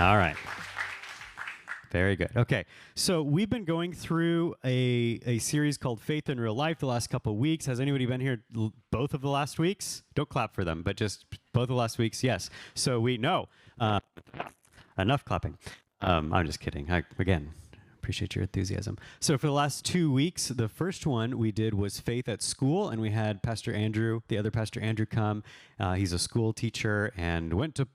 All right. Very good. Okay, so we've been going through a series called Faith in Real Life the last couple of weeks. Has anybody been here both of the last weeks? Don't clap for them, but just both of the last weeks, yes. So we know. Enough clapping. I'm just kidding. Again, appreciate your enthusiasm. So for the last 2 weeks, the first one we did was Faith at School, and we had Pastor Andrew, the other Pastor Andrew, come. He's a school teacher and went to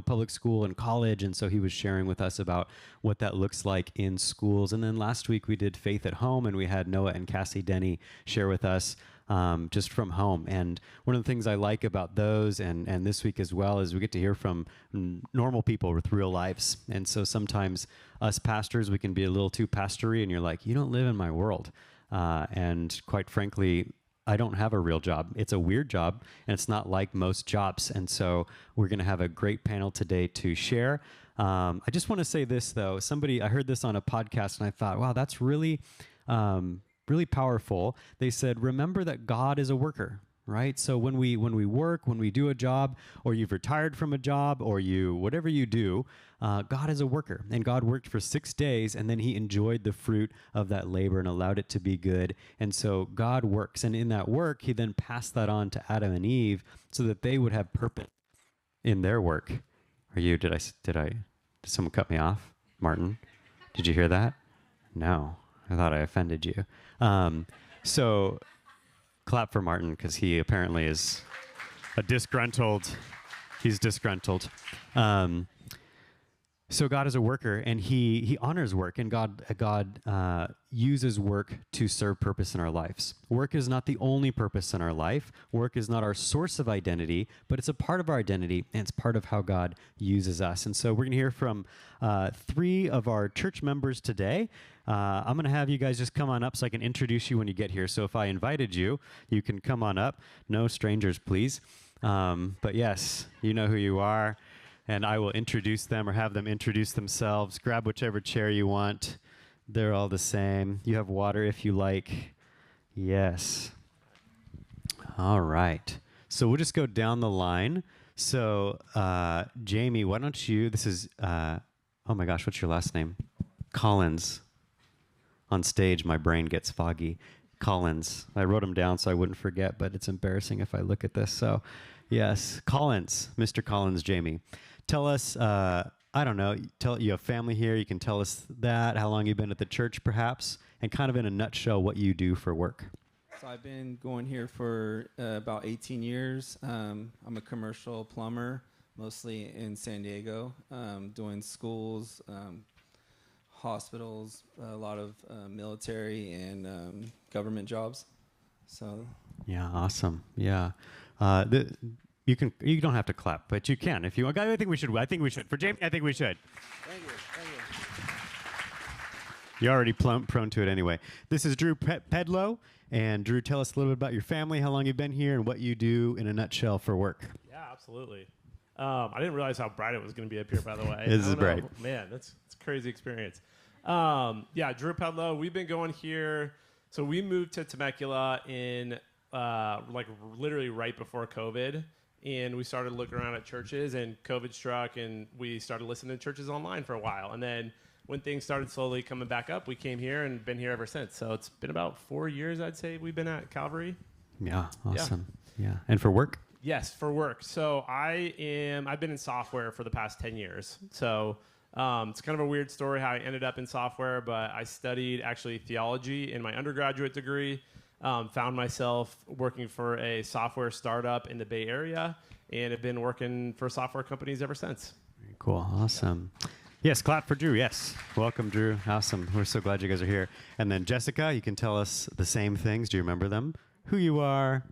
public school and college, and so he was sharing with us about what that looks like in schools. And then last week we did Faith at Home, and we had Noah and Cassie Denny share with us just from home. And one of the things I like about those and this week as well is we get to hear from normal people with real lives. And so sometimes us pastors, we can be a little too pastory, and you're like, you don't live in my world. And quite frankly, I don't have a real job. It's a weird job, and it's not like most jobs. And so we're going to have a great panel today to share. I just want to say this, though. I heard this on a podcast, and I thought, wow, that's really powerful. They said, remember that God is a worker, right? So when we work, when we do a job, or you've retired from a job, or whatever you do, God is a worker, and God worked for 6 days, and then he enjoyed the fruit of that labor and allowed it to be good. And so God works, and in that work, he then passed that on to Adam and Eve so that they would have purpose in their work. Did someone cut me off? Martin, did you hear that? No, I thought I offended you. So clap for Martin, because he apparently is he's disgruntled. So God is a worker, and he honors work, and God uses work to serve purpose in our lives. Work is not the only purpose in our life. Work is not our source of identity, but it's a part of our identity, and it's part of how God uses us. And so we're going to hear from 3 of our church members today. I'm going to have you guys just come on up so I can introduce you when you get here. So if I invited you, you can come on up. No strangers, please. But yes, you know who you are. And I will introduce them or have them introduce themselves. Grab whichever chair you want. They're all the same. You have water if you like. Yes. All right. So we'll just go down the line. So Jamie, why don't you, this is, oh my gosh, what's your last name? Collins. On stage, my brain gets foggy. Collins. I wrote them down so I wouldn't forget, but it's embarrassing if I look at this. So yes, Collins, Mr. Collins, Jamie. Tell us, I don't know, you have family here. You can tell us that, how long you've been at the church perhaps, and kind of in a nutshell what you do for work. So I've been going here for about 18 years. I'm a commercial plumber, mostly in San Diego, doing schools, hospitals, a lot of military and government jobs. So yeah, awesome. Yeah. You don't have to clap, but you can if you want. I think we should. For Jamie, I think we should. Thank you. You're already prone to it anyway. This is Drew Pedlow, and Drew, tell us a little bit about your family, how long you've been here, and what you do in a nutshell for work. Yeah, absolutely. I didn't realize how bright it was going to be up here, by the way. This is bright. Man, it's a crazy experience. Yeah, Drew Pedlow. We've been going here. So we moved to Temecula in literally right before COVID. And we started looking around at churches, and COVID struck, and we started listening to churches online for a while. And then when things started slowly coming back up, we came here and been here ever since. So it's been about 4 years, I'd say, we've been at Calvary. Yeah, awesome. Yeah. And for work? Yes, for work. So I've been in software for the past 10 years. So it's kind of a weird story how I ended up in software, but I studied actually theology in my undergraduate degree. Found myself working for a software startup in the Bay Area, and have been working for software companies ever since. Very cool. Awesome. Yes, clap for Drew. Yes. Welcome, Drew. Awesome. We're so glad you guys are here. And then Jessica, you can tell us the same things. Do you remember them? Who you are,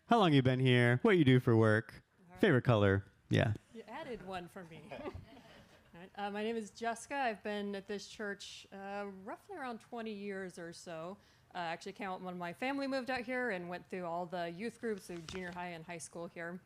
how long you've been here, what you do for work, favorite color. Yeah. You added one for me. All right. My name is Jessica. I've been at this church roughly around 20 years or so. Actually came out when my family moved out here and went through all the youth groups through junior high and high school here.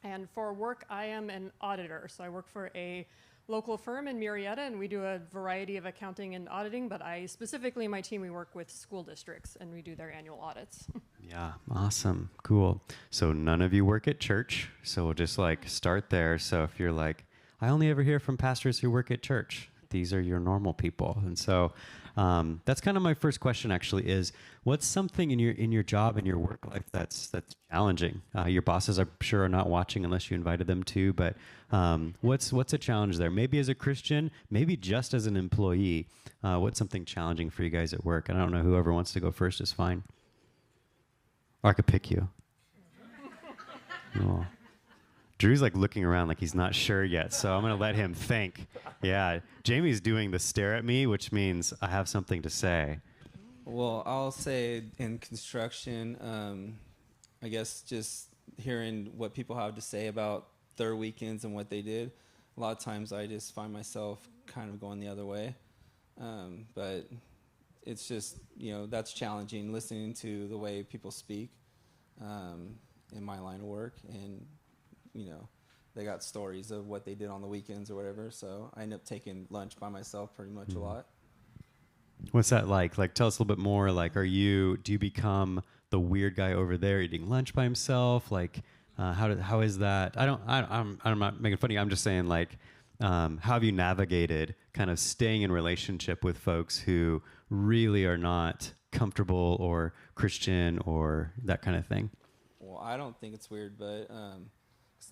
And for work, I am an auditor. So I work for a local firm in Murrieta, and we do a variety of accounting and auditing, but my team, we work with school districts, and we do their annual audits. Yeah, awesome, cool. So none of you work at church, so we'll just start there. So if you're like, I only ever hear from pastors who work at church. These are your normal people. And so that's kind of my first question actually is, what's something in your job, in your work life that's challenging? Your bosses, I'm sure, are not watching unless you invited them to, but what's a challenge there? Maybe as a Christian, maybe just as an employee, what's something challenging for you guys at work? And I don't know, whoever wants to go first is fine. Or I could pick you. Oh. Drew's like looking around like he's not sure yet, so I'm going to let him think. Yeah, Jamie's doing the stare at me, which means I have something to say. Well, I'll say in construction, I guess just hearing what people have to say about their weekends and what they did, a lot of times I just find myself kind of going the other way. But it's just, that's challenging, listening to the way people speak in my line of work. And, they got stories of what they did on the weekends or whatever. So I end up taking lunch by myself pretty much a lot. What's that like? Like, tell us a little bit more. Like, do you become the weird guy over there eating lunch by himself? Like, how is that? I'm not making fun of you. I'm just saying, like, how have you navigated kind of staying in relationship with folks who really are not comfortable or Christian or that kind of thing? Well, I don't think it's weird, but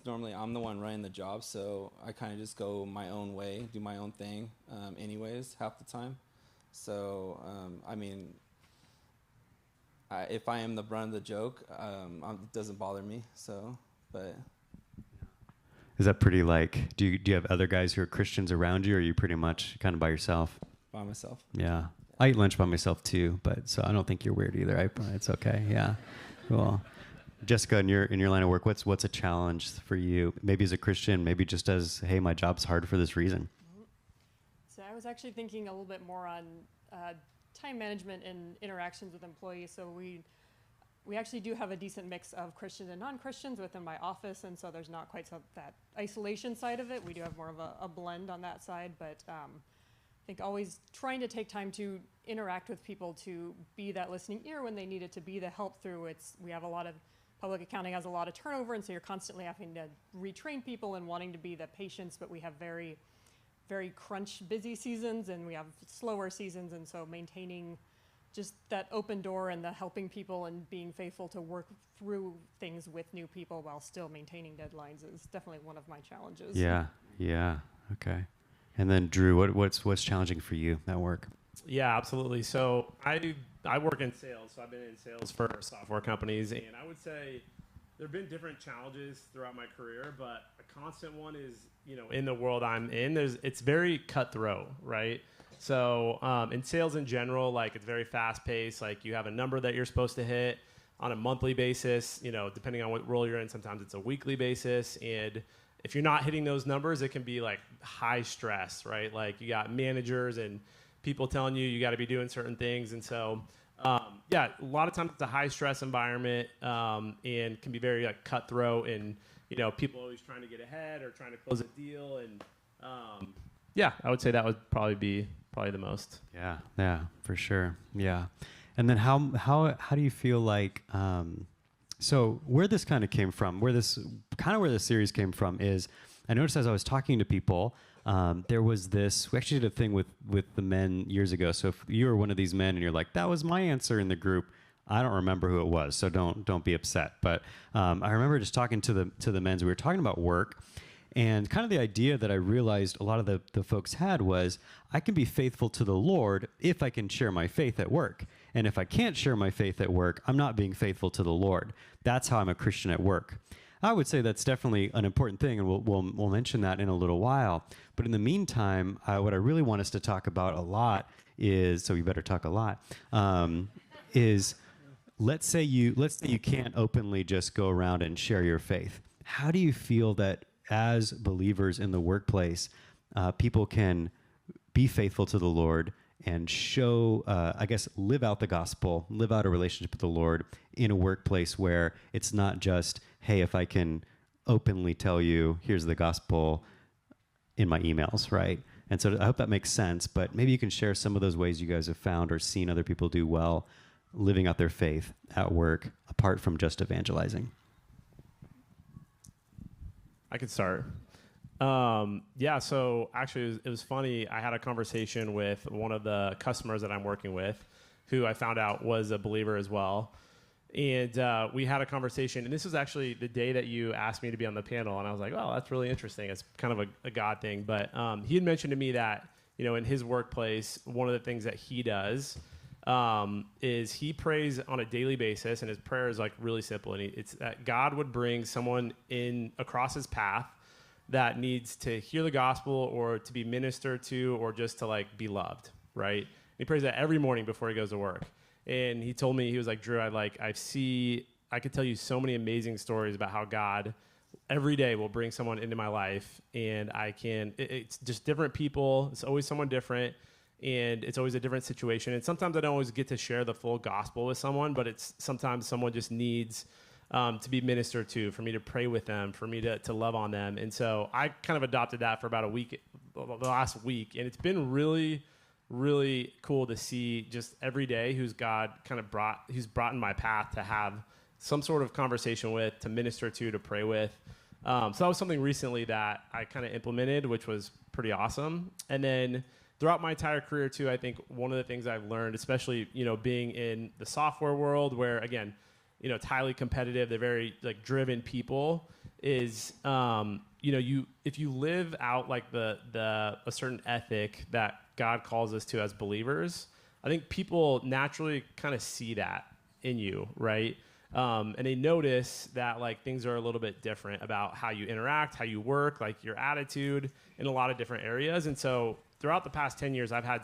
normally I'm the one running the job, so I kind of just go my own way, do my own thing anyways, half the time. So, if I am the brunt of the joke, it doesn't bother me. So, but... Is that pretty like, do you have other guys who are Christians around you, or are you pretty much kind of by yourself? By myself. Yeah. I eat lunch by myself too, but so I don't think you're weird either. It's okay. Yeah. Cool. Jessica, in your line of work, what's a challenge for you? Maybe as a Christian, maybe just as, hey, my job's hard for this reason. So I was actually thinking a little bit more on time management and interactions with employees. So we actually do have a decent mix of Christians and non-Christians within my office, and so there's not quite that isolation side of it. We do have more of a blend on that side, but I think always trying to take time to interact with people, to be that listening ear when they need it, to be the help through. We have a lot of public accounting has a lot of turnover, and so you're constantly having to retrain people and wanting to be the patients, but we have very, very crunch busy seasons, and we have slower seasons, and so maintaining just that open door and the helping people and being faithful to work through things with new people while still maintaining deadlines is definitely one of my challenges. Yeah. Okay. And then Drew, what's challenging for you at work? Yeah, absolutely. So I work in sales, so I've been in sales for software companies, and I would say there have been different challenges throughout my career, but a constant one is, in the world I'm in, it's very cutthroat, right? So in sales in general, like, it's very fast paced. Like, you have a number that you're supposed to hit on a monthly basis, depending on what role you're in. Sometimes it's a weekly basis, and if you're not hitting those numbers, it can be like high stress, right? Like, you got managers and people telling you got to be doing certain things. And so, a lot of times it's a high stress environment and can be very cutthroat, and, people always trying to get ahead or trying to close a deal. And I would say that would probably be the most. Yeah, for sure. Yeah. And then how do you feel like, so where this kind of came from, where this series came from is, I noticed as I was talking to people, there was this, we actually did a thing with the men years ago. So if you were one of these men and you're like, that was my answer in the group, I don't remember who it was, so don't be upset. But I remember just talking to the men, we were talking about work, and kind of the idea that I realized a lot of the folks had was, I can be faithful to the Lord if I can share my faith at work. And if I can't share my faith at work, I'm not being faithful to the Lord. That's how I'm a Christian at work. I would say that's definitely an important thing, and we'll mention that in a little while. But in the meantime, what I really want us to talk about a lot is, so we better talk a lot, is let's say you can't openly just go around and share your faith. How do you feel that as believers in the workplace, people can be faithful to the Lord and show, live out the gospel, live out a relationship with the Lord in a workplace where it's not just, hey, if I can openly tell you, here's the gospel in my emails, right? And so I hope that makes sense, but maybe you can share some of those ways you guys have found or seen other people do well, living out their faith at work, apart from just evangelizing. I could start. Yeah, so actually it was funny. I had a conversation with one of the customers that I'm working with who I found out was a believer as well. And we had a conversation, and this was actually the day that you asked me to be on the panel, and I was like, oh, that's really interesting. It's kind of a God thing. But he had mentioned to me that, in his workplace, one of the things that he does is he prays on a daily basis, and his prayer is like really simple. And it's that God would bring someone in across his path that needs to hear the gospel or to be ministered to or just to like be loved, right? And he prays that every morning before he goes to work. And he told me, he was like, Drew, I could tell you so many amazing stories about how God every day will bring someone into my life, and it's just different people. It's always someone different, and it's always a different situation. And sometimes I don't always get to share the full gospel with someone, but sometimes someone just needs to be ministered to, for me to pray with them, for me to love on them. And so I kind of adopted that for about the last week, and it's been really, really cool to see just every day who's brought in my path to have some sort of conversation with, to minister to pray with. So that was something recently that I kind of implemented, which was pretty awesome. And then throughout my entire career too, I think one of the things I've learned, especially, being in the software world where, again, it's highly competitive, they're very like driven people, is, if you live out like a certain ethic that God calls us to as believers, I think people naturally kind of see that in you, right? And they notice that like things are a little bit different about how you interact, how you work, like your attitude in a lot of different areas. And so throughout the past 10 years, I've had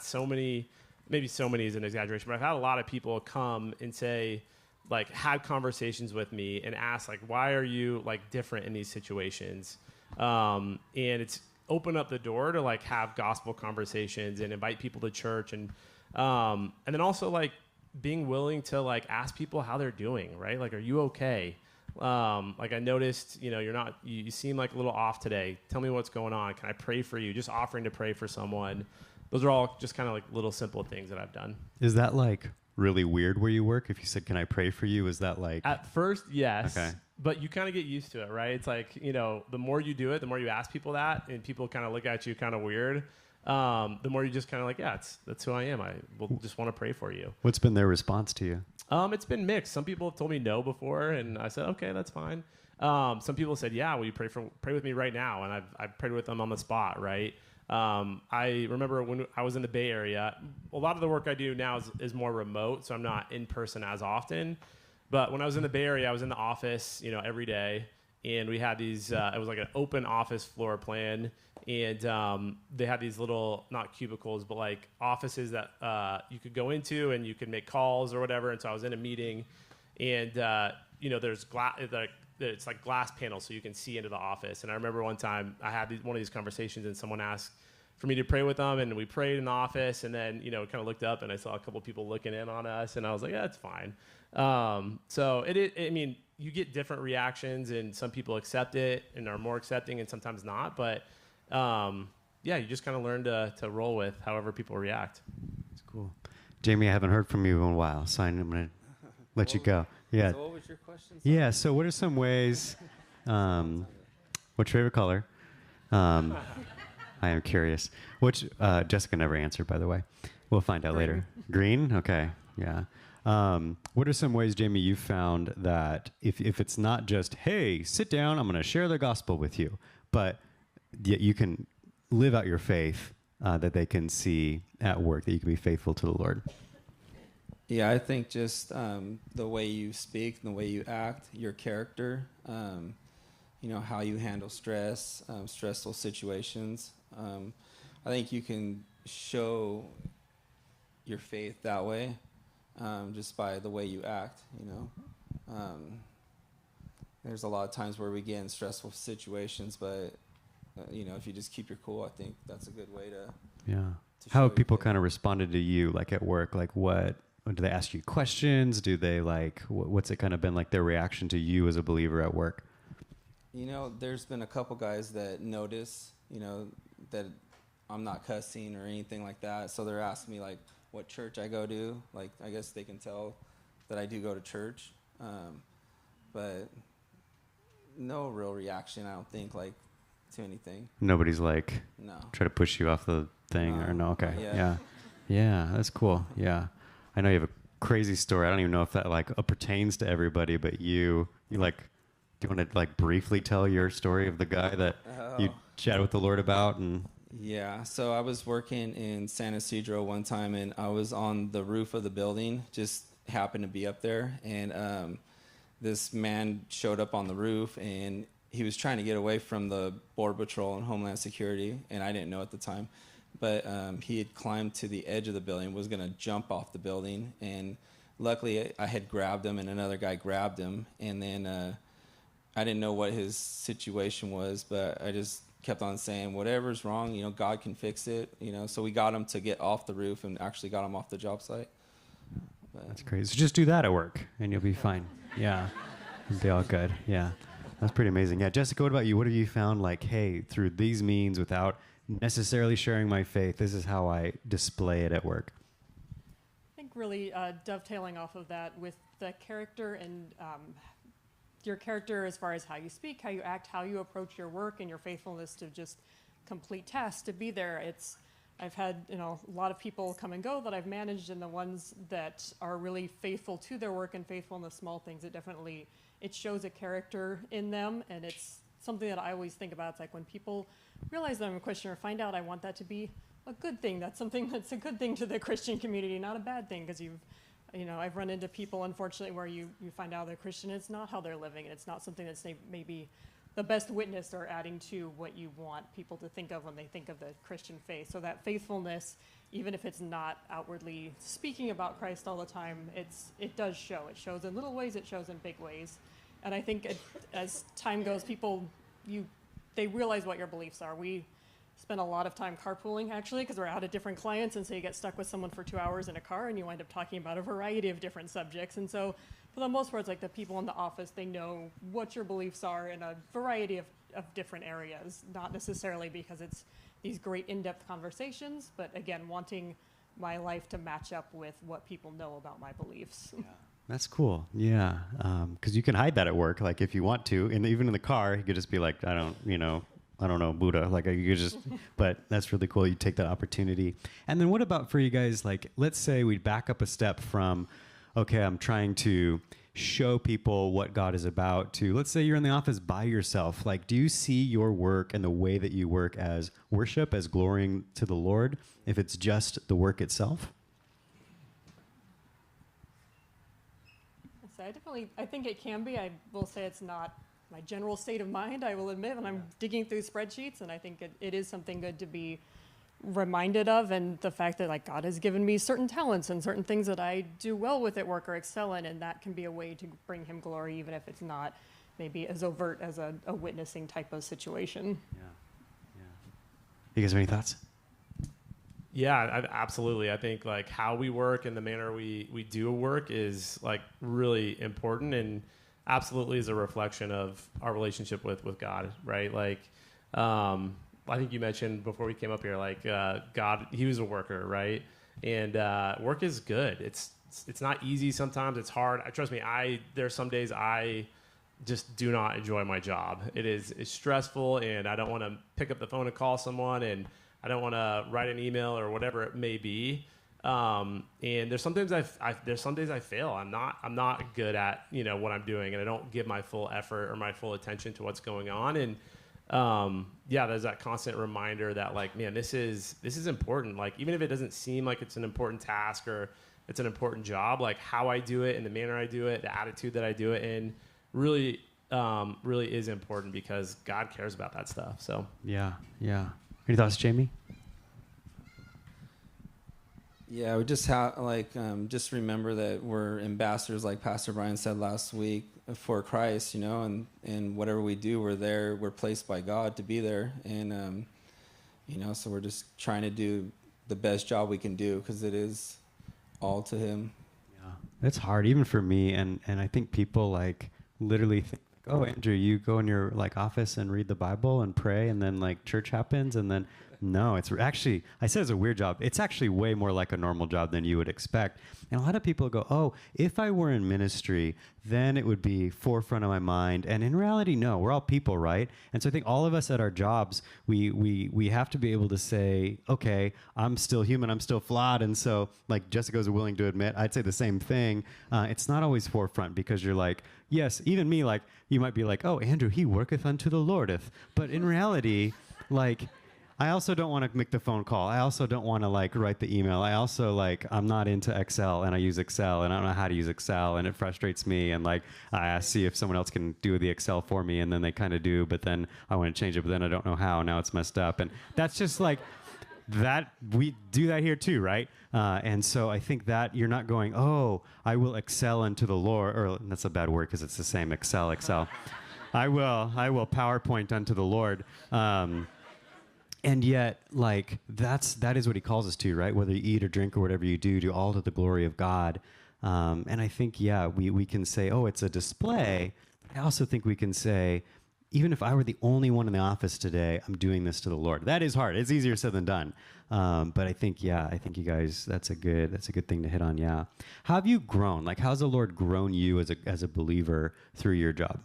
maybe so many is an exaggeration, but I've had a lot of people come and say, like, had conversations with me and ask, like, why are you like different in these situations? And it's opened up the door to like have gospel conversations and invite people to church, and then also like being willing to like ask people how they're doing, right? Like, are you okay? Like I noticed, you seem like a little off today. Tell me what's going on. Can I pray for you? Just offering to pray for someone. Those are all just kind of like little simple things that I've done. Is that like really weird where you work? If you said, can I pray for you? Is that like... At first, yes. Okay. But you kind of get used to it, right? It's like, the more you do it, the more you ask people that, and people kind of look at you kind of weird. The more you just kind of like, yeah, that's who I am. I will just want to pray for you. What's been their response to you? It's been mixed. Some people have told me no before, and I said, okay, that's fine. Some people said, yeah, will you pray with me right now? And I've prayed with them on the spot, right? I remember when I was in the Bay Area, a lot of the work I do now is more remote, so I'm not in person as often. But when I was in the Bay Area, I was in the office, every day, and we had these, it was like an open office floor plan, and they had these little, not cubicles, but like offices that you could go into and you could make calls or whatever. And so I was in a meeting, and, there's it's like glass panels so you can see into the office. And I remember one time I had one of these conversations, and someone asked for me to pray with them, and we prayed in the office, and then, kind of looked up and I saw a couple people looking in on us, and I was like, yeah, it's fine. So you get different reactions, and some people accept it and are more accepting and sometimes not. But, you just kind of learn to roll with however people react. That's cool. Jamie, I haven't heard from you in a while, so I'm going to let you go. Yeah. So what was your question? Yeah. So what are some ways, what's your favorite color? I am curious. Which, Jessica never answered, by the way. We'll find out later. Green? Okay. Yeah. What are some ways, Jamie, you found that if it's not just, hey, sit down, I'm going to share the gospel with you, but you can live out your faith, that they can see at work, that you can be faithful to the Lord? Yeah, I think just the way you speak, the way you act, your character, how you handle stress, stressful situations. I think you can show your faith that way, just by the way you act, There's a lot of times where we get in stressful situations, but, if you just keep your cool, I think that's a good way to... Yeah. To How have people faith. kind of responded to you, like at work? Like what? Do they ask you questions? Do they like, what's it kind of been like their reaction to you as a believer at work? There's been a couple guys that notice, that I'm not cussing or anything like that. So they're asking me like what church I go to. Like, I guess they can tell that I do go to church. But no real reaction, I don't think. Like, to anything. Nobody's like No. try to push you off the thing or no? Okay, Yeah. yeah, that's cool. Yeah, I know you have a crazy story. I don't even know if that like pertains to everybody, but you like, do you want to like briefly tell your story of the guy that you chatted with the Lord about? And Yeah, so I was working in San Isidro one time, and I was on the roof of the building, just happened to be up there, and this man showed up on the roof, and he was trying to get away from the Border Patrol and Homeland Security, and I didn't know at the time, but he had climbed to the edge of the building, was going to jump off the building, and luckily I had grabbed him, and another guy grabbed him, and then I didn't know what his situation was, but I just kept on saying, whatever's wrong, you know, God can fix it, you know. So we got him to get off the roof and actually got him off the job site. But that's crazy. So just do that at work, and you'll be fine. Yeah, it'll be all good. Yeah, that's pretty amazing. Yeah, Jessica, what about you? What have you found? Like, hey, through these means, without necessarily sharing my faith, this is how I display it at work. I think really dovetailing off of that with the character and your character as far as how you speak, how you act, how you approach your work, and your faithfulness to just complete tasks, to be there. I've had, you know, a lot of people come and go that I've managed, and the ones that are really faithful to their work and faithful in the small things, it shows a character in them, and it's something that I always think about. It's like when people realize that I'm a Christian or find out, I want that to be a good thing. That's something that's a good thing to the Christian community, not a bad thing, because I've run into people, unfortunately, where you find out they're Christian, it's not how they're living, and it's not something that's maybe the best witness or adding to what you want people to think of when they think of the Christian faith. So that faithfulness, even if it's not outwardly speaking about Christ all the time, it does show. It shows in little ways, it shows in big ways. And I think as time goes, they realize what your beliefs are. We spend a lot of time carpooling, actually, because we're out at different clients, and so you get stuck with someone for 2 hours in a car, and you wind up talking about a variety of different subjects. And so for the most part, it's like the people in the office, they know what your beliefs are in a variety of different areas, not necessarily because it's these great in-depth conversations, but again, wanting my life to match up with what people know about my beliefs. Yeah. That's cool. Yeah. Because you can hide that at work, like if you want to, and even in the car, you could just be like, I don't know, Buddha. Like you could just, but that's really cool. You take that opportunity. And then what about for you guys? Like, let's say we back up a step from, okay, I'm trying to show people what God is about, to let's say you're in the office by yourself. Like, do you see your work and the way that you work as worship, as glorying to the Lord, if it's just the work itself? So I think it can be. I will say it's not my general state of mind, I will admit, when I'm digging through spreadsheets, and I think it is something good to be reminded of, and the fact that like God has given me certain talents and certain things that I do well with at work or excel in, and that can be a way to bring him glory, even if it's not maybe as overt as a witnessing type of situation. Yeah. You guys have any thoughts? Yeah, absolutely. I think like how we work and the manner we do work is like really important, and absolutely is a reflection of our relationship with God, right? Like, I think you mentioned before we came up here, like God, he was a worker, right? And work is good. It's not easy sometimes. It's hard. Trust me, there's some days I just do not enjoy my job. It's stressful, and I don't want to pick up the phone and call someone, and I don't want to write an email or whatever it may be. And there's some days I fail. I'm not good at, what I'm doing, and I don't give my full effort or my full attention to what's going on. And, there's that constant reminder that like, man, this is important. Like, even if it doesn't seem like it's an important task or it's an important job, like how I do it and the manner I do it, the attitude that I do it in really is important, because God cares about that stuff. So Yeah. Any thoughts, Jamie? Yeah, we just just remember that we're ambassadors, like Pastor Brian said last week, for Christ, and whatever we do, we're placed by God to be there, and so we're just trying to do the best job we can do, because it is all to Him. Yeah, it's hard even for me, and I think people like literally think, oh, Andrew, you go in your like office and read the Bible and pray, and then like church happens, and then No, it's actually, I said it's a weird job. It's actually way more like a normal job than you would expect. And a lot of people go, oh, if I were in ministry, then it would be forefront of my mind. And in reality, no, we're all people, right? And so I think all of us at our jobs, we have to be able to say, okay, I'm still human, I'm still flawed. And so like Jessica's willing to admit, I'd say the same thing. It's not always forefront because you're like, yes, even me, like you might be like, oh, Andrew, he worketh unto the Lordeth. But in reality, like, I also don't want to make the phone call. I also don't want to like write the email. I also like, I'm not into Excel and I use Excel and I don't know how to use Excel and it frustrates me. And like, I see if someone else can do the Excel for me and then they kind of do, but then I want to change it, but then I don't know how. Now it's messed up. And that's just like that. We do that here too, right? And so I think that you're not going, oh, I will excel unto the Lord, or that's a bad word because it's the same Excel. I will PowerPoint unto the Lord. And yet, like, that is what he calls us to, right? Whether you eat or drink or whatever you do all to the glory of God. And I think, yeah, we can say, oh, it's a display. I also think we can say, even if I were the only one in the office today, I'm doing this to the Lord. That is hard. It's easier said than done. But I think, yeah, I think you guys, that's a good thing to hit on, yeah. How have you grown? Like, how's the Lord grown you as a believer through your job?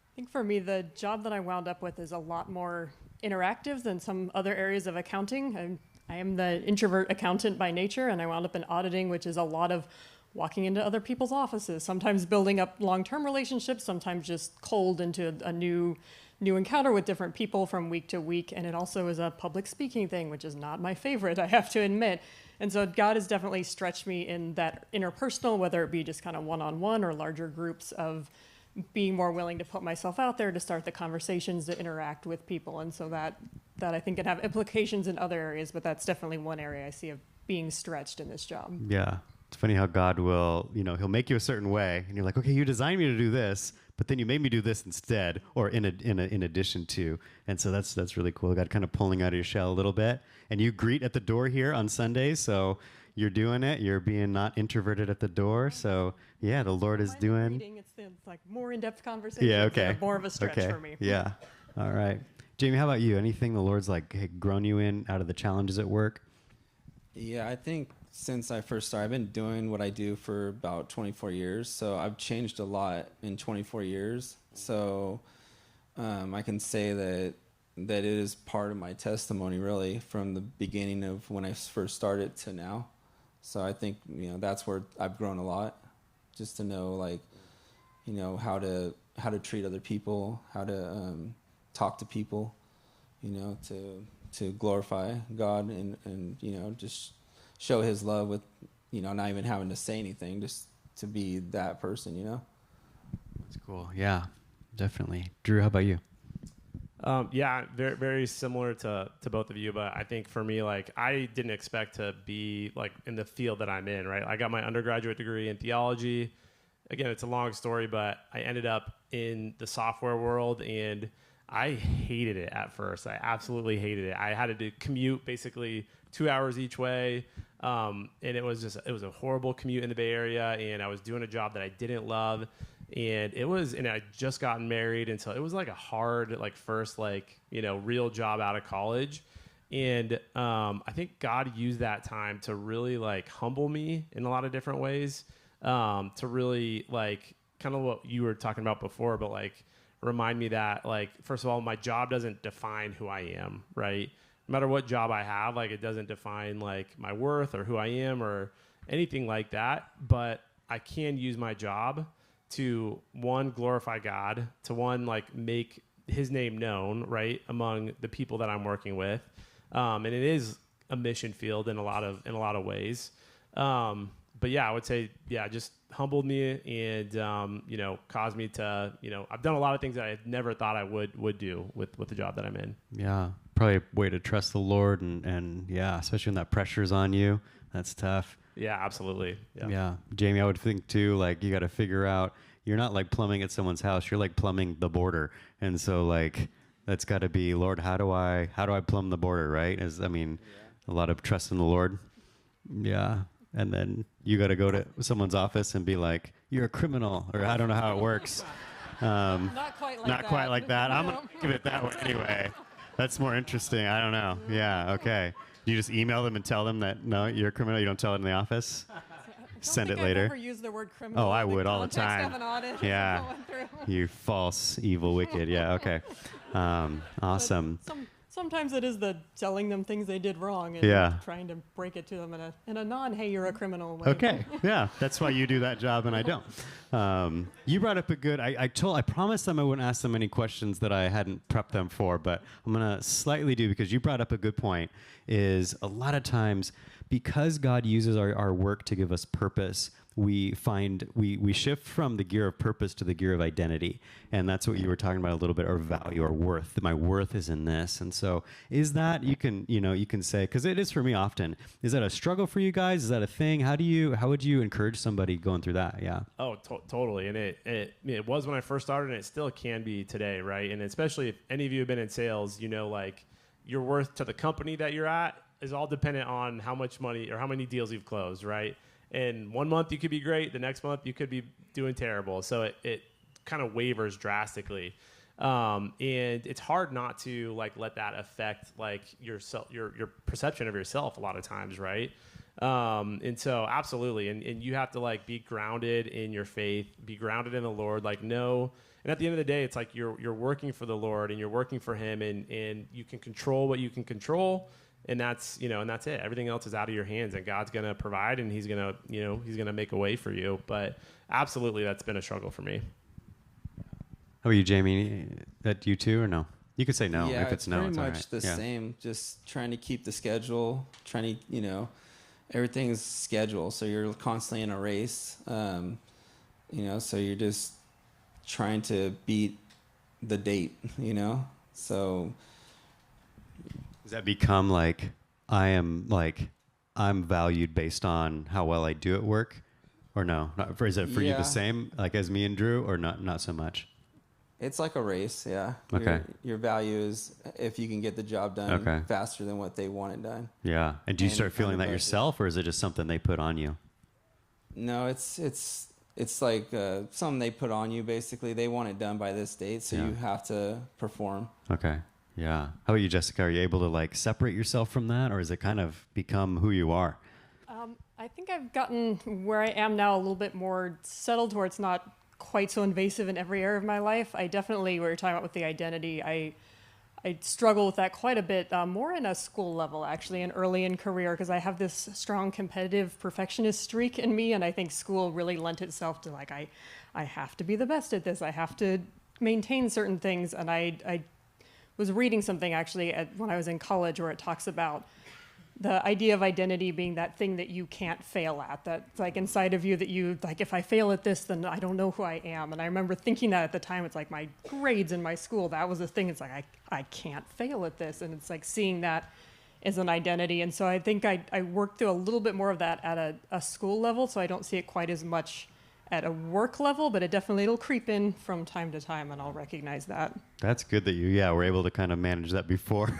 I think for me, the job that I wound up with is a lot more interactive than some other areas of accounting. I am the introvert accountant by nature, and I wound up in auditing, which is a lot of walking into other people's offices, sometimes building up long-term relationships, sometimes just cold into a new encounter with different people from week to week. And it also is a public speaking thing, which is not my favorite, I have to admit. And so God has definitely stretched me in that interpersonal, whether it be just kind of one-on-one or larger groups, of being more willing to put myself out there to start the conversations, to interact with people. And so that I think can have implications in other areas, but that's definitely one area I see of being stretched in this job. Yeah. It's funny how God will, he'll make you a certain way and you're like, okay, you designed me to do this, but then you made me do this instead, or in addition to. And so that's really cool. God kind of pulling out of your shell a little bit. And you greet at the door here on Sundays, so you're doing it. You're being not introverted at the door. So yeah, the Lord is doing. It's like more in-depth conversation. Yeah, okay. More of a stretch for me. Yeah. All right. Jamie, how about you? Anything the Lord's like grown you in out of the challenges at work? Yeah, I think since I first started, I've been doing what I do for about 24 years. So I've changed a lot in 24 years. So I can say that it is part of my testimony, really, from the beginning of when I first started to now. So I think, that's where I've grown a lot, just to know, how to treat other people, how to talk to people, to glorify God and just show his love with, not even having to say anything, just to be that person, That's cool. Yeah, definitely. Drew, how about you? Yeah, very, very similar to both of you, but I think for me, I didn't expect to be in the field that I'm in, right? I got my undergraduate degree in theology. Again, it's a long story, but I ended up in the software world, and I hated it at first. I absolutely hated it. I had to commute basically 2 hours each way, and it was a horrible commute in the Bay Area, and I was doing a job that I didn't love. And I just gotten married, and so it was a hard, first, real job out of college. And I think God used that time to really humble me in a lot of different ways, to really kind of what you were talking about before, but remind me that first of all, my job doesn't define who I am, right? No matter what job I have, it doesn't define my worth or who I am or anything like that. But I can use my job to, one, glorify God, to one, make his name known, right, among the people that I'm working with. And it is a mission field in a lot of ways. But yeah, I would say, just humbled me and, caused me to, I've done a lot of things that I never thought I would do with the job that I'm in. Yeah. Probably a way to trust the Lord and yeah, especially when that pressure's on you. That's tough. Yeah, absolutely. Yeah. Jamie, I would think too, you got to figure out, you're not plumbing at someone's house. You're plumbing the border. And so that's got to be, Lord, how do I plumb the border? Right. A lot of trust in the Lord. Yeah. And then you got to go to someone's office and be like, you're a criminal, or I don't know how it works. Not quite like Not that. quite like that. I'm going to give it that way anyway. That's more interesting. I don't know. Yeah, okay. You just email them and tell them that, no, you're a criminal. You don't tell it in the office? Send it later. I've never used the word criminal. Oh, I in the would all the context time. of an audit. Yeah. You false, evil, wicked. Yeah, okay. Awesome. Sometimes it is the telling them things they did wrong and trying to break it to them in a non-hey, you're a criminal way. Okay, yeah, that's why you do that job and I don't. You brought up a good, I promised them I wouldn't ask them any questions that I hadn't prepped them for, but I'm going to slightly do because you brought up a good point, is a lot of times because God uses our work to give us purpose, we shift from the gear of purpose to the gear of identity. And that's what you were talking about a little bit, our value, our worth. My worth is in this. And so is that, you can say, because it is for me often, is that a struggle for you guys? Is that a thing? How would you encourage somebody going through that? Yeah. Oh, totally. And it was when I first started, and it still can be today, right? And especially if any of you have been in sales, like your worth to the company that you're at is all dependent on how much money or how many deals you've closed, right? And 1 month you could be great, the next month you could be doing terrible. So it kind of wavers drastically. And it's hard not to let that affect your perception of yourself a lot of times, right? And so absolutely. And you have to be grounded in your faith, be grounded in the Lord, know. And at the end of the day, it's you're working for the Lord and you're working for him, and you can control what you can control. And that's, and that's it. Everything else is out of your hands, and God's going to provide, and he's going to make a way for you. But absolutely, that's been a struggle for me. How are you, Jamie? That you too, or no? You could say no. Yeah, if it's no, pretty it's much all right. the same. Just trying to keep the schedule, trying to, everything's scheduled. So you're constantly in a race, so you're just trying to beat the date, so. Does that become I'm valued based on how well I do at work, or no? Is it for you the same, as me and Drew, or not so much? It's like a race, yeah. Okay. Your value is if you can get the job done faster than what they want it done. Yeah. And do you start feeling that yourself, or is it just something they put on you? No, it's like something they put on you. Basically, they want it done by this date, so you have to perform. Okay. Yeah. How about you, Jessica? Are you able to separate yourself from that, or has it kind of become who you are? I think I've gotten where I am now a little bit more settled, where it's not quite so invasive in every area of my life. I definitely, we were talking about with the identity, I struggle with that quite a bit, more in a school level, actually, and early in career, because I have this strong competitive perfectionist streak in me, and I think school really lent itself to I have to be the best at this. I have to maintain certain things, and I was reading something actually when I was in college where it talks about the idea of identity being that thing that you can't fail at, that's inside of you that you, if I fail at this, then I don't know who I am. And I remember thinking that at the time, it's my grades in my school, that was the thing. It's I can't fail at this. And it's seeing that as an identity. And so I think I worked through a little bit more of that at a school level, so I don't see it quite as much at a work level, but it'll creep in from time to time, and I'll recognize that. That's good that you were able to kind of manage that before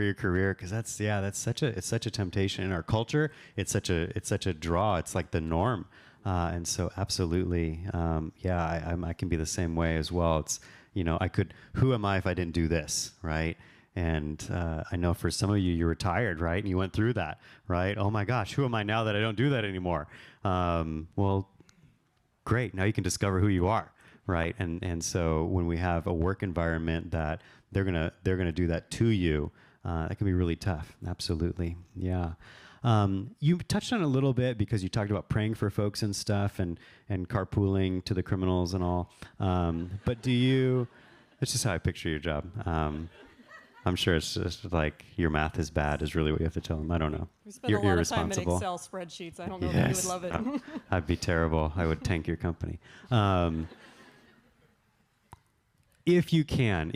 your career, because it's such a temptation in our culture. It's such a draw. It's like the norm, and so absolutely, I can be the same way as well. It's who am I if I didn't do this, right? And I know for some of you, you're retired, right? And you went through that, right? Oh my gosh, who am I now that I don't do that anymore? Well, great. Now you can discover who you are, right? And so when we have a work environment that they're gonna do that to you, that can be really tough. Absolutely, yeah. You touched on it a little bit because you talked about praying for folks and stuff, and carpooling to the criminals and all. But do you? It's just how I picture your job. I'm sure it's just your math is bad is really what you have to tell them. I don't know. We spend a lot of time in Excel spreadsheets. I don't know if you would love it. Oh, I'd be terrible. I would tank your company. If you can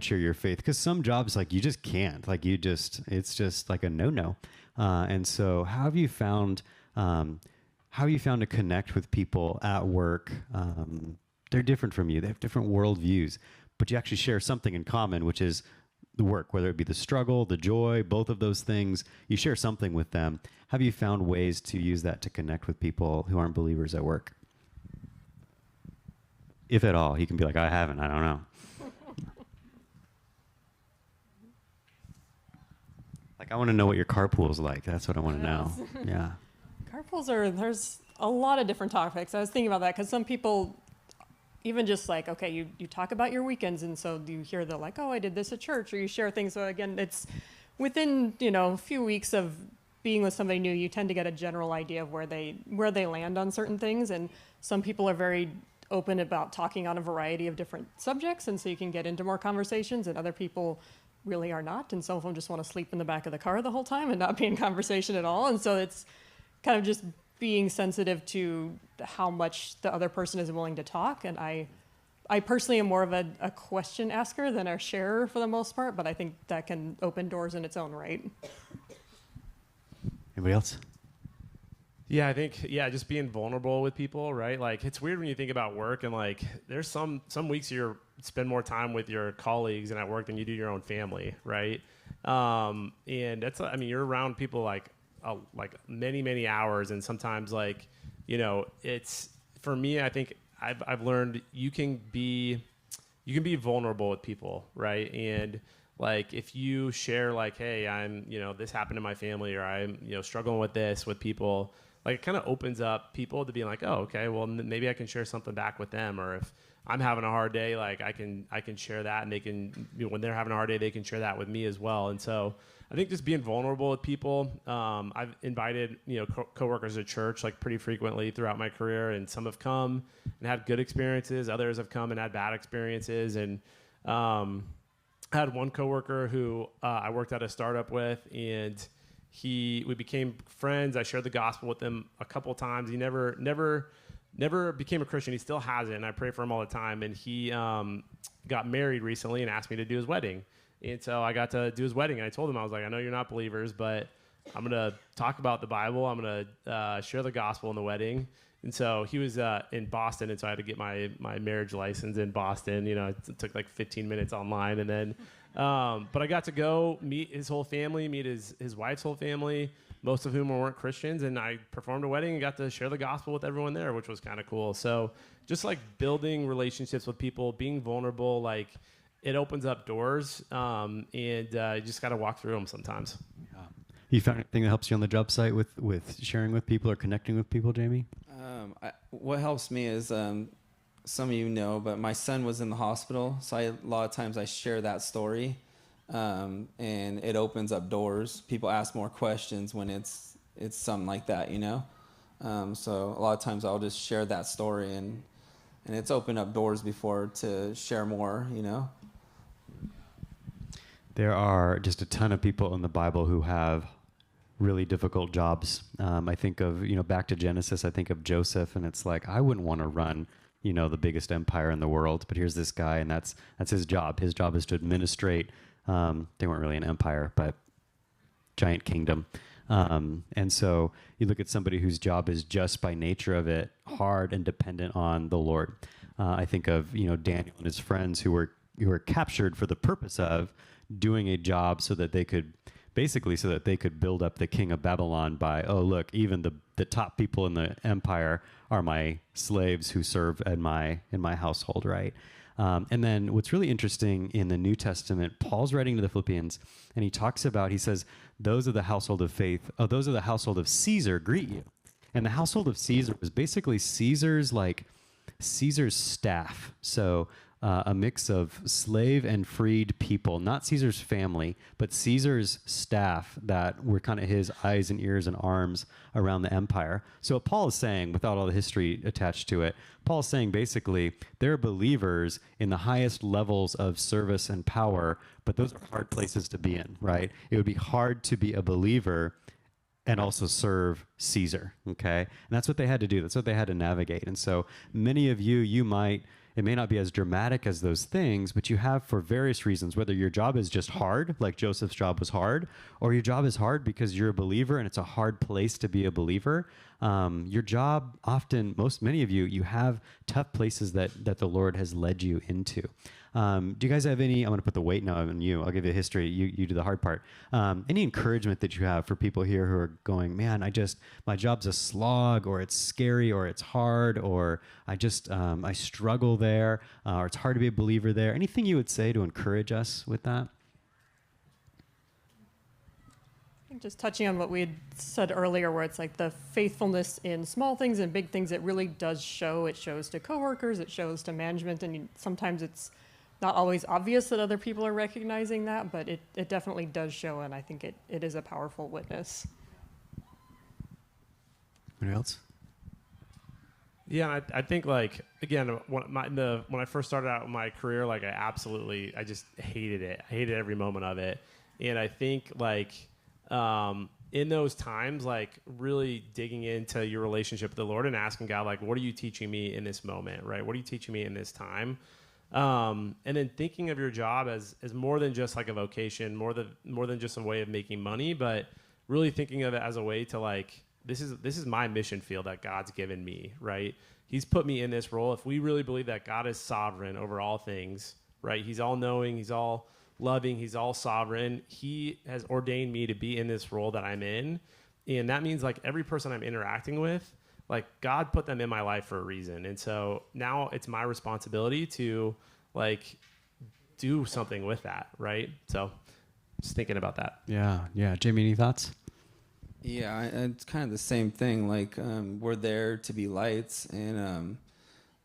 share your faith, because some jobs you just can't. It's just a no-no. And so how have you found to connect with people at work? They're different from you. They have different worldviews, but you actually share something in common, which is the work, whether it be the struggle, the joy, both of those things. You share something with them. Have you found ways to use that to connect with people who aren't believers at work? if at all. He can be like, I haven't, I don't know. Like, I want to know what your carpool's like. That's what I want to know. Yeah. Carpools there's a lot of different topics. I was thinking about that because some people, even just like, okay, you talk about your weekends, and so you hear the like, oh, I did this at church, or you share things. So again, it's within, a few weeks of being with somebody new, you tend to get a general idea of where they land on certain things. And some people are very open about talking on a variety of different subjects, and so you can get into more conversations, and other people really are not. And some of them just want to sleep in the back of the car the whole time and not be in conversation at all. And so it's kind of just being sensitive to how much the other person is willing to talk. And I personally am more of a question asker than a sharer for the most part, but I think that can open doors in its own right. Anybody else? Yeah, I think, just being vulnerable with people, right? Like, it's weird when you think about work, and like, there's some weeks you spend more time with your colleagues and at work than you do your own family, right? And that's, you're around people like many, many hours, and sometimes it's, for me, I think I've learned you can be vulnerable with people, right? And like, if you share like, hey, I'm, this happened in my family, or I'm, struggling with this with people, like, it kind of opens up people to be like, oh, okay, well, maybe I can share something back with them. Or if I'm having a hard day, like, I can share that, and they can, when they're having a hard day, they can share that with me as well. And so I think just being vulnerable with people. I've invited, coworkers to church like pretty frequently throughout my career, and some have come and had good experiences. Others have come and had bad experiences. And I had one coworker who I worked at a startup with, and we became friends. I shared the gospel with him a couple of times. He never became a Christian. He still hasn't, and I pray for him all the time. And he got married recently and asked me to do his wedding. And so I got to do his wedding. And I told him, I was like, I know you're not believers, but I'm going to talk about the Bible. I'm going to share the gospel in the wedding. And so he was in Boston, and so I had to get my marriage license in Boston. It took like 15 minutes online. And then, but I got to go meet his whole family, meet his wife's whole family, most of whom weren't Christians. And I performed a wedding and got to share the gospel with everyone there, which was kind of cool. So just like building relationships with people, being vulnerable, like, it opens up doors, and you just got to walk through them sometimes. Yeah. You found anything that helps you on the job site with sharing with people or connecting with people, Jamie? What helps me is, some of you know, but my son was in the hospital, so a lot of times I share that story, and it opens up doors. People ask more questions when it's something like that, So a lot of times I'll just share that story, and it's opened up doors before to share more, There are just a ton of people in the Bible who have really difficult jobs. I think of, back to Genesis, I think of Joseph, and it's like, I wouldn't want to run, the biggest empire in the world, but here's this guy, and that's his job. His job is to administrate, they weren't really an empire, but giant kingdom. And so you look at somebody whose job is just by nature of it hard and dependent on the Lord. I think of, Daniel and his friends who were captured for the purpose of doing a job so that they could build up the king of Babylon by, oh, look, even the top people in the empire are my slaves who serve in my household, right? And then what's really interesting in the New Testament, Paul's writing to the Philippians, and he says, those of the household of faith, those of the household of Caesar greet you. And the household of Caesar was basically Caesar's staff. So a mix of slave and freed people, not Caesar's family, but Caesar's staff that were kind of his eyes and ears and arms around the empire. So what Paul is saying, without all the history attached to it, Paul is saying basically they're believers in the highest levels of service and power, but those are hard places to be in, right? It would be hard to be a believer and also serve Caesar, okay? And that's what they had to do. That's what they had to navigate. And so many of you it may not be as dramatic as those things, but you have, for various reasons, whether your job is just hard, like Joseph's job was hard, or your job is hard because you're a believer and it's a hard place to be a believer. Your job often, many of you have tough places that the Lord has led you into. Do you guys have any, I'm going to put the weight now on you. I'll give you a history. You do the hard part. Any encouragement that you have for people here who are going, man, my job's a slog, or it's scary, or it's hard, or I struggle there. there, or it's hard to be a believer there. Anything you would say to encourage us with that? I think just touching on what we had said earlier, where it's like the faithfulness in small things and big things, it really does show. It shows to coworkers, it shows to management, and sometimes it's not always obvious that other people are recognizing that, but it definitely does show, and I think it is a powerful witness. Anyone else? Yeah, I think, like, again, when I first started out in my career, like, I just hated it. I hated every moment of it. And I think, like, in those times, like, really digging into your relationship with the Lord and asking God, like, what are you teaching me in this moment, right? What are you teaching me in this time? And then thinking of your job as more than just like a vocation, more than just a way of making money, but really thinking of it as a way to, like, this is my mission field that God's given me, right? He's put me in this role. If we really believe that God is sovereign over all things, right? He's all knowing, he's all loving, he's all sovereign. He has ordained me to be in this role that I'm in. And that means, like, every person I'm interacting with, like, God put them in my life for a reason. And so now it's my responsibility to, like, do something with that, right? So just thinking about that. Yeah. Jamie, any thoughts? Yeah, it's kind of the same thing. Like, we're there to be lights, and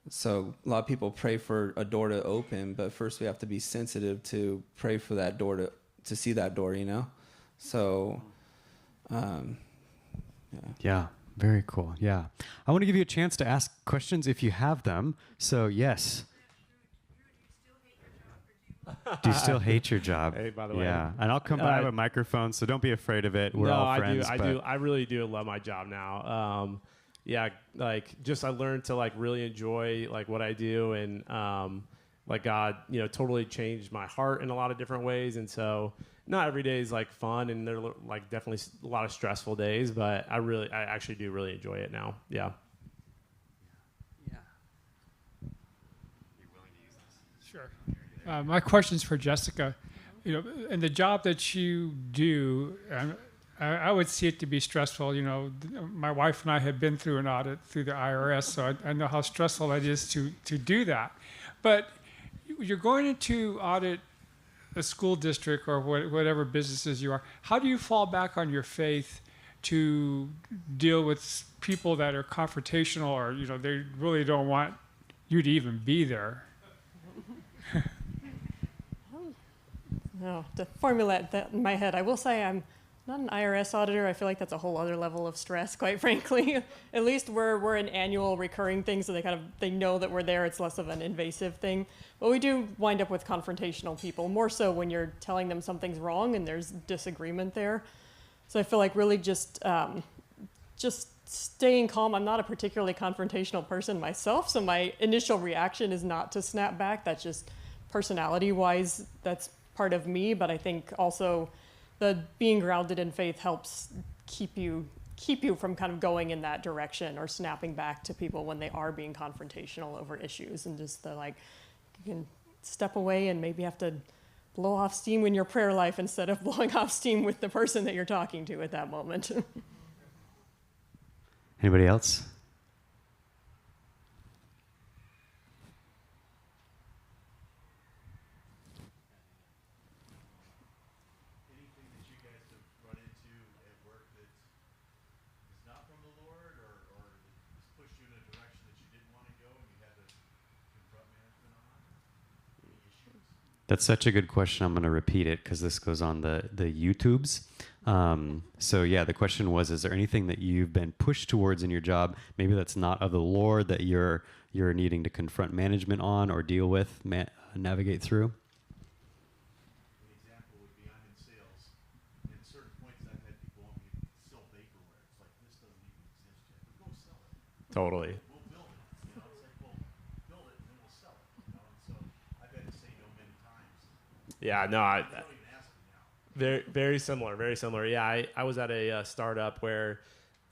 so a lot of people pray for a door to open, but first we have to be sensitive to pray for that door to see that door, you know? So, Yeah, very cool. Yeah. I want to give you a chance to ask questions if you have them. So, yes. Do you still hate your job? Hey, by the way. Yeah. And I'll come by with a microphone, so don't be afraid of it. We're all friends. I do. I really do love my job now. Yeah, like, just I learned to, like, really enjoy, like, what I do, and like, God, totally changed my heart in a lot of different ways. And so not every day is, like, fun, and there are, like, definitely a lot of stressful days, but I actually do really enjoy it now. Yeah. Sure. My question's for Jessica. In the job that you do, I would see it to be stressful. My wife and I have been through an audit through the IRS, so I know how stressful it is to do that. But you're going into audit a school district or whatever businesses you are. How do you fall back on your faith to deal with people that are confrontational, or they really don't want you to even be there? No, to formulate that in my head, I will say I'm not an IRS auditor. I feel like that's a whole other level of stress, quite frankly. At least we're an annual recurring thing, so they know that we're there. It's less of an invasive thing. But we do wind up with confrontational people, more so when you're telling them something's wrong and there's disagreement there. So I feel like really just staying calm. I'm not a particularly confrontational person myself, so my initial reaction is not to snap back. That's just personality-wise, that's part of me. But I think also the being grounded in faith helps keep you from kind of going in that direction or snapping back to people when they are being confrontational over issues, and just you can step away and maybe have to blow off steam in your prayer life instead of blowing off steam with the person that you're talking to at that moment. Anybody else? That's such a good question. I'm going to repeat it because this goes on the YouTubes. So yeah, the question was, is there anything that you've been pushed towards in your job, maybe that's not of the Lord, that you're needing to confront management on or deal with, navigate through? An example would be, I'm in sales, and at certain points I've had people want me to sell vaporware. It's like, this doesn't even exist yet, but go sell it. Totally. We'll build it. It's like, well, build it and then we'll sell it. And so I've had to say no many times. Yeah, no, They don't even ask me now. very similar, very similar. Yeah, I was at a startup where,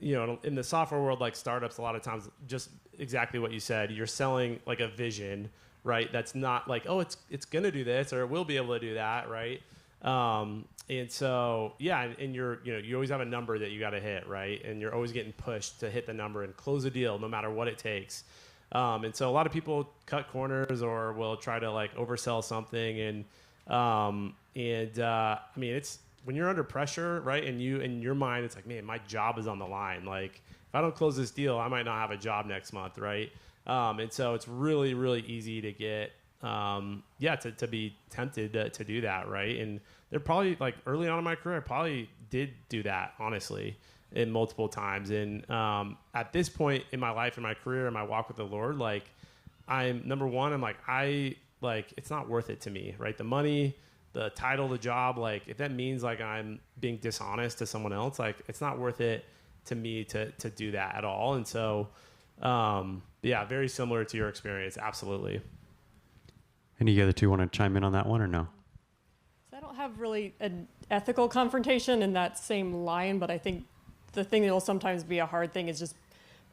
in the software world, like, startups, a lot of times, just exactly what you said, you're selling, like, a vision, right? That's not like, oh, it's going to do this, or we'll be able to do that, right? And so, yeah, and you always have a number that you got to hit, right? And you're always getting pushed to hit the number and close a deal no matter what it takes. And so a lot of people cut corners or will try to like oversell something. And I mean, it's when you're under pressure, right? And you, in your mind, it's like, man, my job is on the line. Like if I don't close this deal, I might not have a job next month. Right. And so it's really, really easy to get, to be tempted to do that. Right. And they're probably like early on in my career, I probably did do that, honestly, in multiple times. And at this point in my life, in my career, in my walk with the Lord, like I'm number one, I'm like, it's not worth it to me, right? The money, the title, the job, like if that means like I'm being dishonest to someone else, like it's not worth it to me to do that at all. And so, very similar to your experience. Absolutely. Any other two want to chime in on that one or no? So I don't have really an ethical confrontation in that same line, but I think the thing that will sometimes be a hard thing is just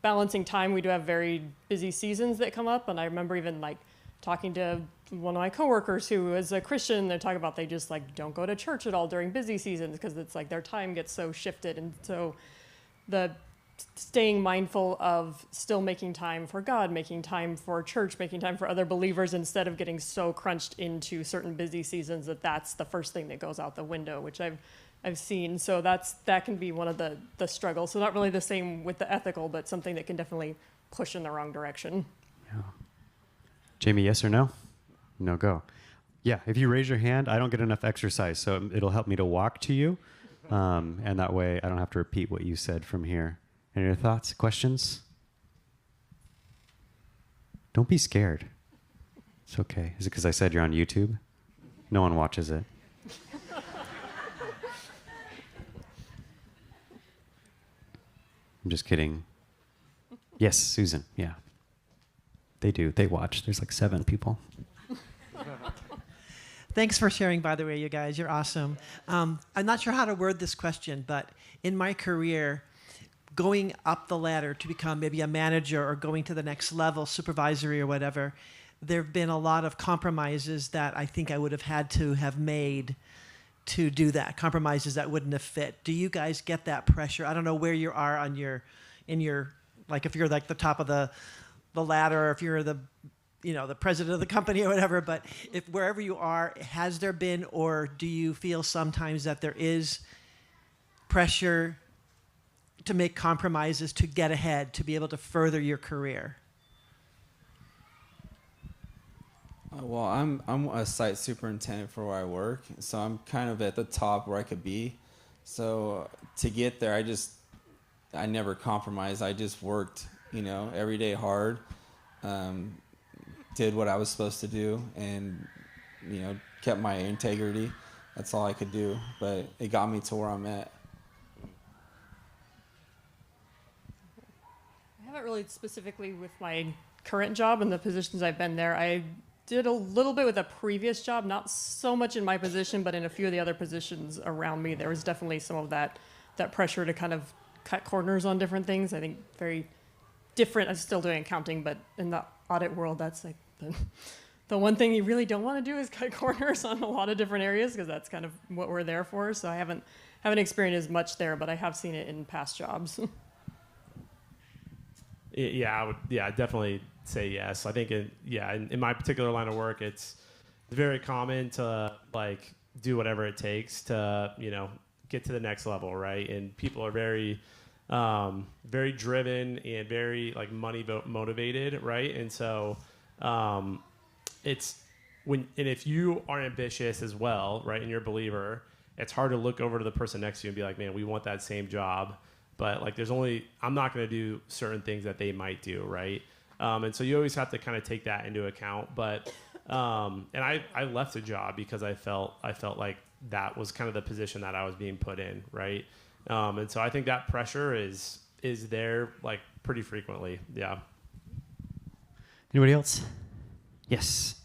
balancing time. We do have very busy seasons that come up, and I remember even like talking to one of my coworkers who is a Christian. They're talking about they just like don't go to church at all during busy seasons because it's like their time gets so shifted. And so the staying mindful of still making time for God, making time for church, making time for other believers instead of getting so crunched into certain busy seasons that that's the first thing that goes out the window, which I've seen. So that can be one of the struggles. So not really the same with the ethical, but something that can definitely push in the wrong direction. Yeah. Jamie, yes or no? No, go. Yeah, if you raise your hand, I don't get enough exercise, so it'll help me to walk to you. And that way I don't have to repeat what you said from here. Any other thoughts, questions? Don't be scared. It's okay. Is it because I said you're on YouTube? No one watches it. I'm just kidding. Yes, Susan. Yeah. They do. They watch. There's like 7 people. Thanks for sharing, by the way, you guys. You're awesome. I'm not sure how to word this question, but in my career, going up the ladder to become maybe a manager or going to the next level, supervisory or whatever, there have been a lot of compromises that I think I would have had to have made to do that, compromises that wouldn't have fit. Do you guys get that pressure? I don't know where you are on like if you're like the top of the ladder, or if you're the president of the company or whatever, but if wherever you are, has there been, or do you feel sometimes that there is pressure to make compromises to get ahead, to be able to further your career? Well, I'm a site superintendent for where I work, so I'm kind of at the top where I could be. So to get there, I never compromised. I just worked, every day hard, did what I was supposed to do, and kept my integrity. That's all I could do, but it got me to where I'm at. I haven't really specifically with my current job and the positions I've been there. I did a little bit with a previous job, not so much in my position, but in a few of the other positions around me, there was definitely some of that pressure to kind of cut corners on different things. I think very different. I'm still doing accounting, but in the audit world, that's like the one thing you really don't want to do is cut corners on a lot of different areas, because that's kind of what we're there for. So I haven't experienced as much there, but I have seen it in past jobs. I would definitely say yes. I think in my particular line of work, it's very common to like do whatever it takes to get to the next level, right? And people are very very driven and very like money motivated, right? And so if you are ambitious as well, right, and you're a believer, it's hard to look over to the person next to you and be like, man, we want that same job. But like, I'm not going to do certain things that they might do, right? And so you always have to kind of take that into account. But and I left a job because I felt like that was kind of the position that I was being put in, right? And so I think that pressure is there like pretty frequently. Yeah. Anybody else? Yes.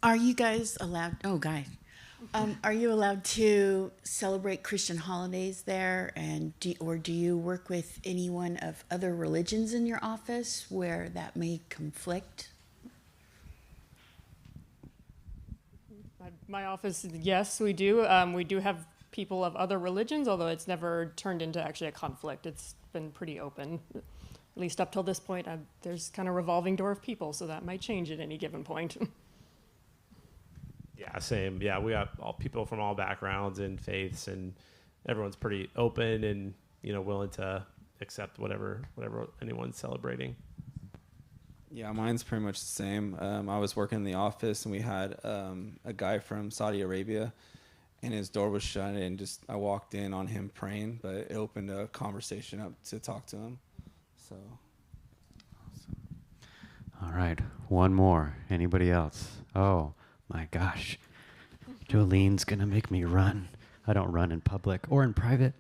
Are you guys allowed? Oh, guys. Are you allowed to celebrate Christian holidays there? And do you work with anyone of other religions in your office where that may conflict? My office, yes, we do. We do have people of other religions, although it's never turned into actually a conflict. It's been pretty open, at least up till this point. There's kind of revolving door of people, so that might change at any given point. Yeah, same. Yeah, we got all people from all backgrounds and faiths, and everyone's pretty open and, you know, willing to accept whatever anyone's celebrating. Yeah, mine's pretty much the same. I was working in the office, and we had a guy from Saudi Arabia, and his door was shut, and I walked in on him praying, but it opened a conversation up to talk to him. So. All right, one more. Anybody else? Oh, my gosh. Jolene's going to make me run. I don't run in public or in private.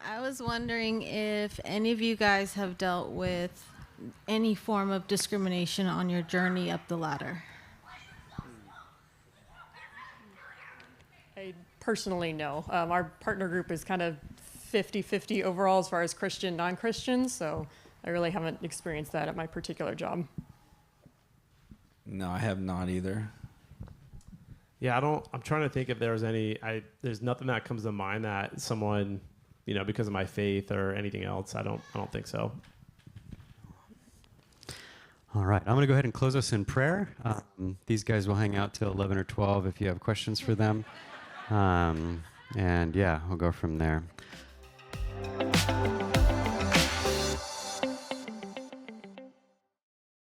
I was wondering if any of you guys have dealt with any form of discrimination on your journey up the ladder. I personally know. Our partner group is kind of 50-50 overall as far as Christian, non-Christian, so I really haven't experienced that at my particular job. No, I have not either. Yeah, I'm trying to think if there was there's nothing that comes to mind that someone, you know, because of my faith or anything else. I don't think so. All right, I'm going to go ahead and close us in prayer. These guys will hang out till 11 or 12 if you have questions for them. And yeah, we'll go from there.